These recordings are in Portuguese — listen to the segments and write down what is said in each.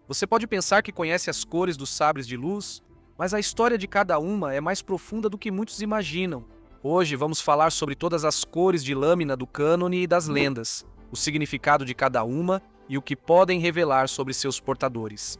Você pode pensar que conhece as cores dos sabres de luz, mas a história de cada uma é mais profunda do que muitos imaginam. Hoje vamos falar sobre todas as cores de lâmina do cânone e das lendas, o significado de cada uma e o que podem revelar sobre seus portadores.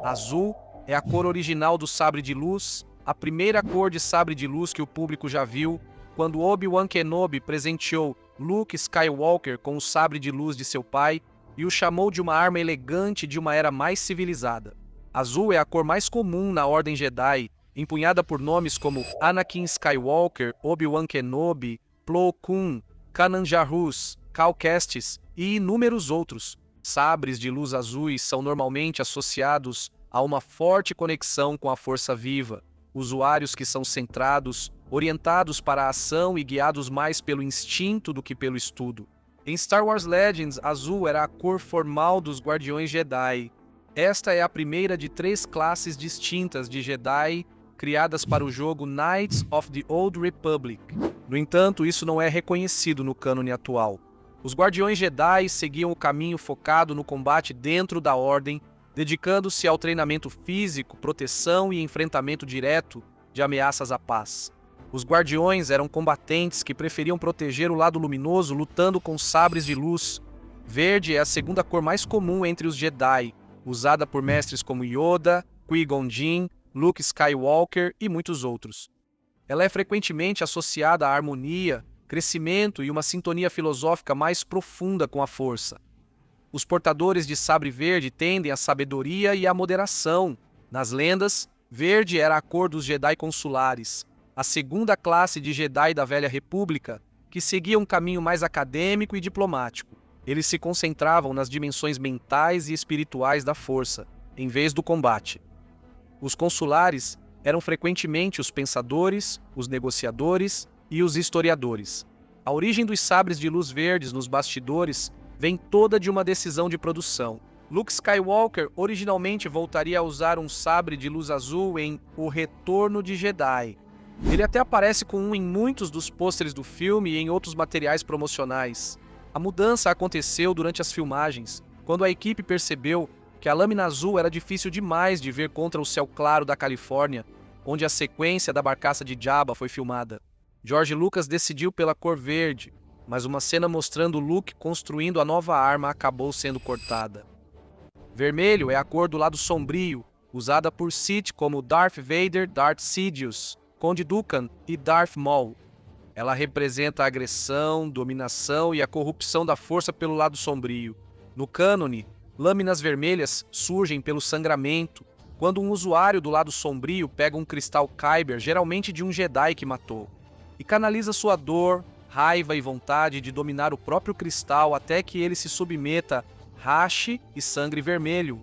Azul é a cor original do sabre de luz, a primeira cor de sabre de luz que o público já viu, quando Obi-Wan Kenobi presenteou Luke Skywalker com o sabre de luz de seu pai e o chamou de uma arma elegante de uma era mais civilizada. Azul é a cor mais comum na Ordem Jedi, empunhada por nomes como Anakin Skywalker, Obi-Wan Kenobi, Plo Koon, Kanan Jarrus, Cal Kestis e inúmeros outros. Sabres de luz azuis são normalmente associados a uma forte conexão com a força viva, usuários que são centrados, orientados para a ação e guiados mais pelo instinto do que pelo estudo. Em Star Wars Legends, azul era a cor formal dos Guardiões Jedi. Esta é a primeira de 3 classes distintas de Jedi criadas para o jogo Knights of the Old Republic. No entanto, isso não é reconhecido no cânone atual. Os Guardiões Jedi seguiam o caminho focado no combate dentro da Ordem, dedicando-se ao treinamento físico, proteção e enfrentamento direto de ameaças à paz. Os Guardiões eram combatentes que preferiam proteger o lado luminoso lutando com sabres de luz. Verde é a segunda cor mais comum entre os Jedi, usada por mestres como Yoda, Qui-Gon Jinn, Luke Skywalker e muitos outros. Ela é frequentemente associada à harmonia, crescimento e uma sintonia filosófica mais profunda com a força. Os portadores de sabre verde tendem à sabedoria e à moderação. Nas lendas, verde era a cor dos Jedi consulares, a segunda classe de Jedi da Velha República, que seguia um caminho mais acadêmico e diplomático. Eles se concentravam nas dimensões mentais e espirituais da força, em vez do combate. Os consulares eram frequentemente os pensadores, os negociadores e os historiadores. A origem dos sabres de luz verdes nos bastidores vem toda de uma decisão de produção. Luke Skywalker originalmente voltaria a usar um sabre de luz azul em O Retorno de Jedi. Ele até aparece com um em muitos dos pôsteres do filme e em outros materiais promocionais. A mudança aconteceu durante as filmagens, quando a equipe percebeu que a lâmina azul era difícil demais de ver contra o céu claro da Califórnia, onde a sequência da barcaça de Jabba foi filmada. George Lucas decidiu pela cor verde, mas uma cena mostrando Luke construindo a nova arma acabou sendo cortada. Vermelho é a cor do lado sombrio, usada por Sith como Darth Vader, Darth Sidious, Conde Dooku e Darth Maul. Ela representa a agressão, dominação e a corrupção da força pelo lado sombrio. No cânone, lâminas vermelhas surgem pelo sangramento, quando um usuário do lado sombrio pega um cristal Kyber, geralmente de um Jedi que matou, e canaliza sua dor, raiva e vontade de dominar o próprio cristal até que ele se submeta a rache e sangue vermelho.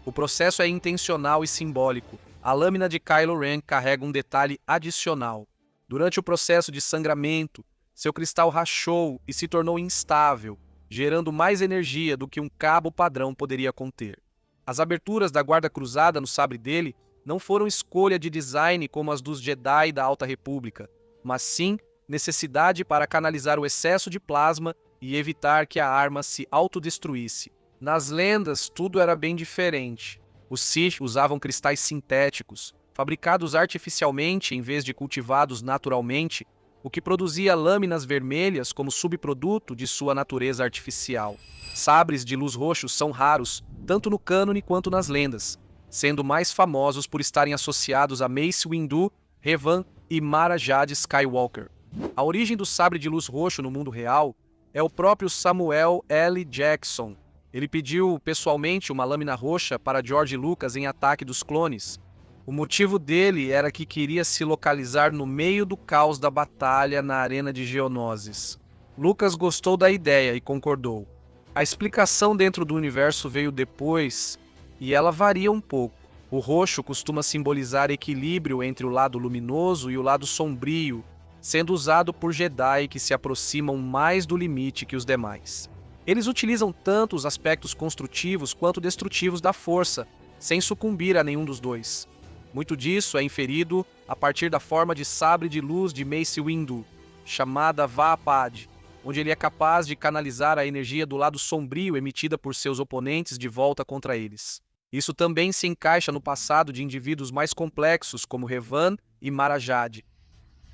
O processo é intencional e simbólico. A lâmina de Kylo Ren carrega um detalhe adicional. Durante o processo de sangramento, seu cristal rachou e se tornou instável, gerando mais energia do que um cabo padrão poderia conter. As aberturas da guarda cruzada no sabre dele não foram escolha de design como as dos Jedi da Alta República, mas sim necessidade para canalizar o excesso de plasma e evitar que a arma se autodestruísse. Nas lendas, tudo era bem diferente. Os Sith usavam cristais sintéticos, fabricados artificialmente em vez de cultivados naturalmente, o que produzia lâminas vermelhas como subproduto de sua natureza artificial. Sabres de luz roxo são raros, tanto no cânone quanto nas lendas, sendo mais famosos por estarem associados a Mace Windu, Revan e Mara Jade Skywalker. A origem do sabre de luz roxo no mundo real é o próprio Samuel L. Jackson. Ele pediu pessoalmente uma lâmina roxa para George Lucas em Ataque dos Clones. O motivo dele era que queria se localizar no meio do caos da batalha na Arena de Geonosis. Lucas gostou da ideia e concordou. A explicação dentro do universo veio depois, e ela varia um pouco. O roxo costuma simbolizar equilíbrio entre o lado luminoso e o lado sombrio, sendo usado por Jedi que se aproximam mais do limite que os demais. Eles utilizam tanto os aspectos construtivos quanto destrutivos da força, sem sucumbir a nenhum dos dois. Muito disso é inferido a partir da forma de sabre de luz de Mace Windu, chamada Vaapad, onde ele é capaz de canalizar a energia do lado sombrio emitida por seus oponentes de volta contra eles. Isso também se encaixa no passado de indivíduos mais complexos como Revan e Marajade.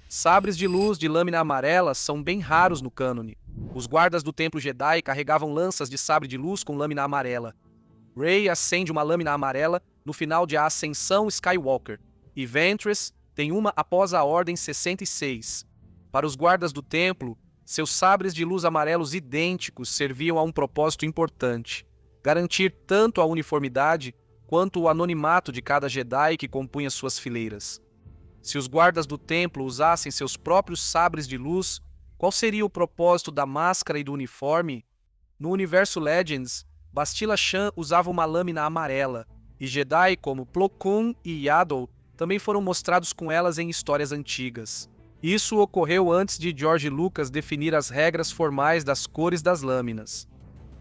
Sabres de luz de lâmina amarela são bem raros no cânone. Os guardas do Templo Jedi carregavam lanças de sabre de luz com lâmina amarela. Rey acende uma lâmina amarela no final de A Ascensão Skywalker, e Ventress tem uma após a Ordem 66. Para os guardas do templo, seus sabres de luz amarelos idênticos serviam a um propósito importante: garantir tanto a uniformidade quanto o anonimato de cada Jedi que compunha suas fileiras. Se os guardas do templo usassem seus próprios sabres de luz, qual seria o propósito da máscara e do uniforme? No universo Legends, Bastila Shan usava uma lâmina amarela, e Jedi como Plo Koon e Yaddle também foram mostrados com elas em histórias antigas. Isso ocorreu antes de George Lucas definir as regras formais das cores das lâminas.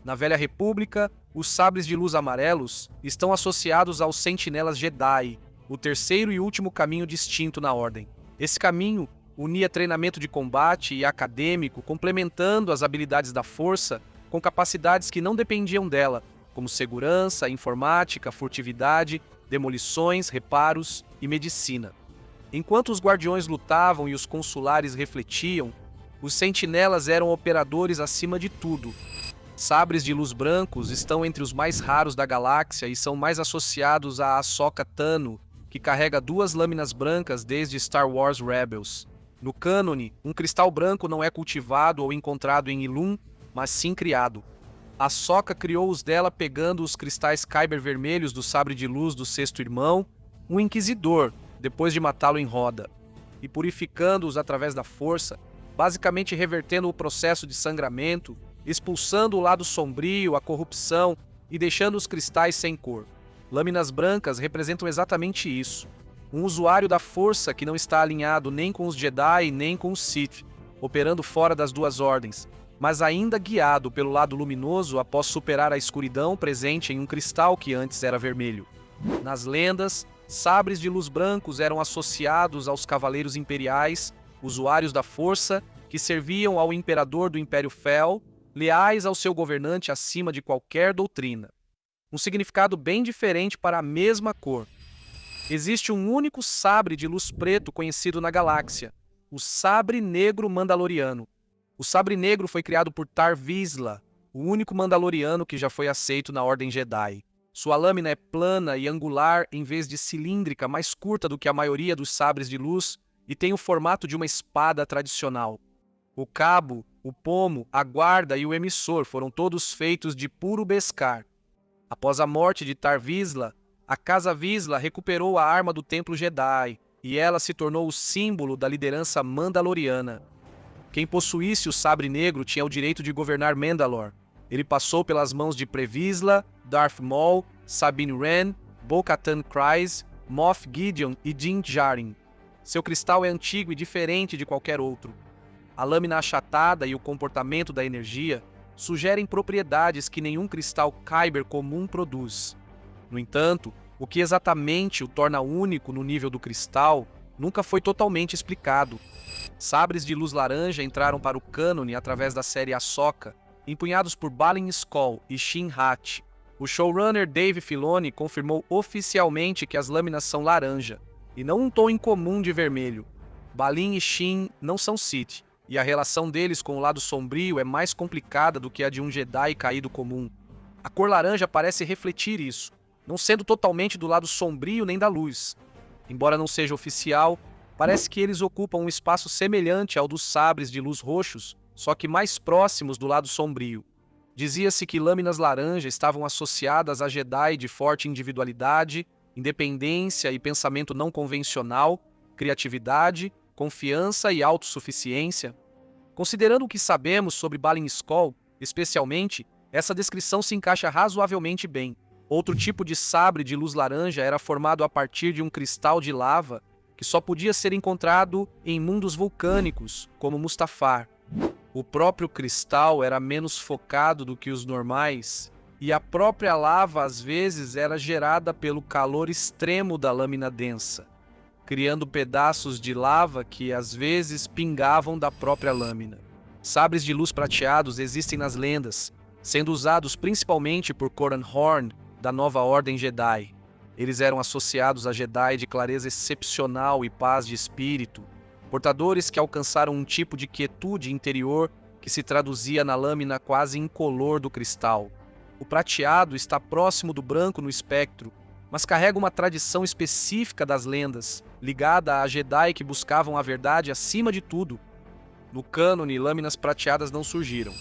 Na Velha República, os sabres de luz amarelos estão associados aos Sentinelas Jedi, o terceiro e último caminho distinto na Ordem. Esse caminho unia treinamento de combate e acadêmico, complementando as habilidades da força com capacidades que não dependiam dela, como segurança, informática, furtividade, demolições, reparos e medicina. Enquanto os guardiões lutavam e os consulares refletiam, os sentinelas eram operadores acima de tudo. Sabres de luz brancos estão entre os mais raros da galáxia e são mais associados a Ahsoka Tano, que carrega 2 lâminas brancas desde Star Wars Rebels. No cânone, um cristal branco não é cultivado ou encontrado em Ilum, mas sim criado. Ahsoka criou os dela pegando os cristais Kyber vermelhos do sabre de luz do sexto irmão, um inquisidor, depois de matá-lo em roda, e purificando-os através da força, basicamente revertendo o processo de sangramento, expulsando o lado sombrio, a corrupção e deixando os cristais sem cor. Lâminas brancas representam exatamente isso. Um usuário da força que não está alinhado nem com os Jedi nem com os Sith, operando fora das duas ordens, mas ainda guiado pelo lado luminoso após superar a escuridão presente em um cristal que antes era vermelho. Nas lendas, sabres de luz brancos eram associados aos cavaleiros imperiais, usuários da força, que serviam ao imperador do Império Fel, leais ao seu governante acima de qualquer doutrina. Um significado bem diferente para a mesma cor. Existe um único sabre de luz preto conhecido na galáxia, o Sabre Negro Mandaloriano. O Sabre Negro foi criado por Tar Vizsla, o único Mandaloriano que já foi aceito na Ordem Jedi. Sua lâmina é plana e angular em vez de cilíndrica, mais curta do que a maioria dos sabres de luz, e tem o formato de uma espada tradicional. O cabo, o pomo, a guarda e o emissor foram todos feitos de puro Beskar. Após a morte de Tar Vizsla, a Casa Vizsla recuperou a arma do Templo Jedi, e ela se tornou o símbolo da liderança mandaloriana. Quem possuísse o Sabre Negro tinha o direito de governar Mandalor. Ele passou pelas mãos de Pre Vizsla, Darth Maul, Sabine Wren, Bo-Katan Kryze, Moff Gideon e Din Djarin. Seu cristal é antigo e diferente de qualquer outro. A lâmina achatada e o comportamento da energia sugerem propriedades que nenhum cristal Kyber comum produz. No entanto, o que exatamente o torna único no nível do cristal nunca foi totalmente explicado. Sabres de luz laranja entraram para o cânone através da série Ahsoka, empunhados por Balin Skoll e Shin Hati. O showrunner Dave Filoni confirmou oficialmente que as lâminas são laranja, e não um tom incomum de vermelho. Balin e Shin não são Sith, e a relação deles com o lado sombrio é mais complicada do que a de um Jedi caído comum. A cor laranja parece refletir isso, não sendo totalmente do lado sombrio nem da luz. Embora não seja oficial, parece que eles ocupam um espaço semelhante ao dos sabres de luz roxos, só que mais próximos do lado sombrio. Dizia-se que lâminas laranja estavam associadas a Jedi de forte individualidade, independência e pensamento não convencional, criatividade, confiança e autossuficiência. Considerando o que sabemos sobre Balin Skoll, especialmente, essa descrição se encaixa razoavelmente bem. Outro tipo de sabre de luz laranja era formado a partir de um cristal de lava que só podia ser encontrado em mundos vulcânicos, como Mustafar. O próprio cristal era menos focado do que os normais, e a própria lava às vezes era gerada pelo calor extremo da lâmina densa, criando pedaços de lava que às vezes pingavam da própria lâmina. Sabres de luz prateados existem nas lendas, sendo usados principalmente por Corran Horn, da nova Ordem Jedi. Eles eram associados a Jedi de clareza excepcional e paz de espírito, portadores que alcançaram um tipo de quietude interior que se traduzia na lâmina quase incolor do cristal. O prateado está próximo do branco no espectro, mas carrega uma tradição específica das lendas, ligada a Jedi que buscavam a verdade acima de tudo. No cânone, lâminas prateadas não surgiram.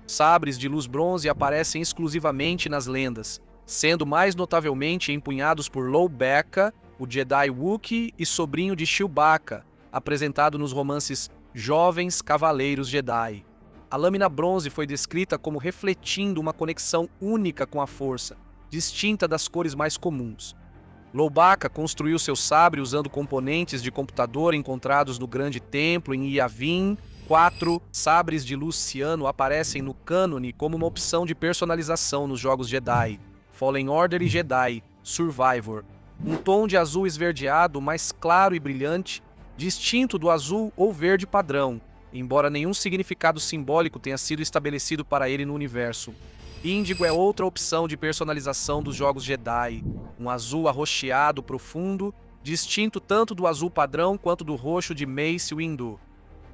Sabres de luz bronze aparecem exclusivamente nas lendas, sendo mais notavelmente empunhados por Lowbacca, o Jedi Wookiee e sobrinho de Chewbacca, apresentado nos romances Jovens Cavaleiros Jedi. A lâmina bronze foi descrita como refletindo uma conexão única com a Força, distinta das cores mais comuns. Lowbacca construiu seu sabre usando componentes de computador encontrados no Grande Templo em Yavin. 4 sabres de luz ciano aparecem no cânone como uma opção de personalização nos jogos Jedi, Fallen Order e Jedi Survivor. Um tom de azul esverdeado mais claro e brilhante, distinto do azul ou verde padrão, embora nenhum significado simbólico tenha sido estabelecido para ele no universo. Índigo é outra opção de personalização dos jogos Jedi, um azul arroxeado profundo, distinto tanto do azul padrão quanto do roxo de Mace Windu.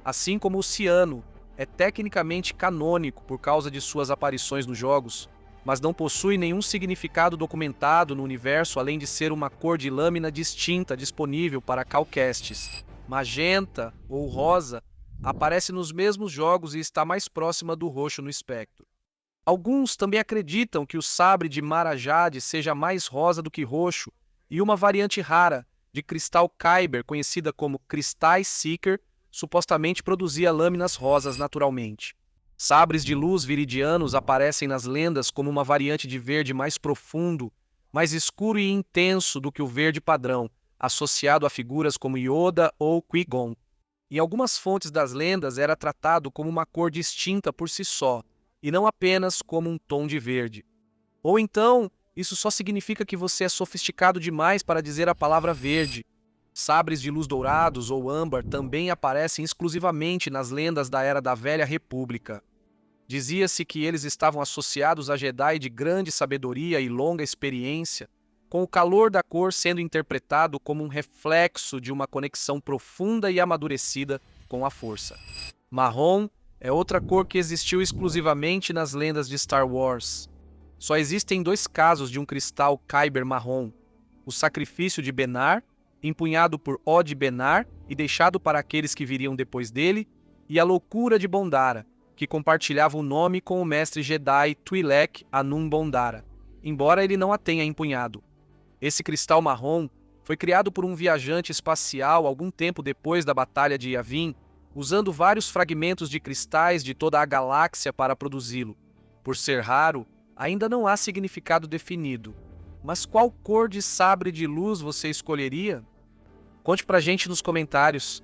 Assim como o ciano, é tecnicamente canônico por causa de suas aparições nos jogos, mas não possui nenhum significado documentado no universo além de ser uma cor de lâmina distinta disponível para callcasts. Magenta, ou rosa, aparece nos mesmos jogos e está mais próxima do roxo no espectro. Alguns também acreditam que o sabre de Mara Jade seja mais rosa do que roxo, e uma variante rara, de cristal Kyber, conhecida como Cristais Seeker, supostamente produzia lâminas rosas naturalmente. Sabres de luz viridianos aparecem nas lendas como uma variante de verde mais profundo, mais escuro e intenso do que o verde padrão, associado a figuras como Yoda ou Qui-Gon. Em algumas fontes das lendas era tratado como uma cor distinta por si só, e não apenas como um tom de verde. Ou então, isso só significa que você é sofisticado demais para dizer a palavra verde. Sabres de luz dourados ou âmbar também aparecem exclusivamente nas lendas da Era da Velha República. Dizia-se que eles estavam associados a Jedi de grande sabedoria e longa experiência, com o calor da cor sendo interpretado como um reflexo de uma conexão profunda e amadurecida com a Força. Marrom é outra cor que existiu exclusivamente nas lendas de Star Wars. Só existem 2 casos de um cristal Kyber marrom: o sacrifício de Benar, empunhado por Od Benar e deixado para aqueles que viriam depois dele, e a loucura de Bondara, que compartilhava o nome com o mestre Jedi Twi'lek Anum Bondara, embora ele não a tenha empunhado. Esse cristal marrom foi criado por um viajante espacial algum tempo depois da Batalha de Yavin, usando vários fragmentos de cristais de toda a galáxia para produzi-lo. Por ser raro, ainda não há significado definido. Mas qual cor de sabre de luz você escolheria? Conte pra gente nos comentários.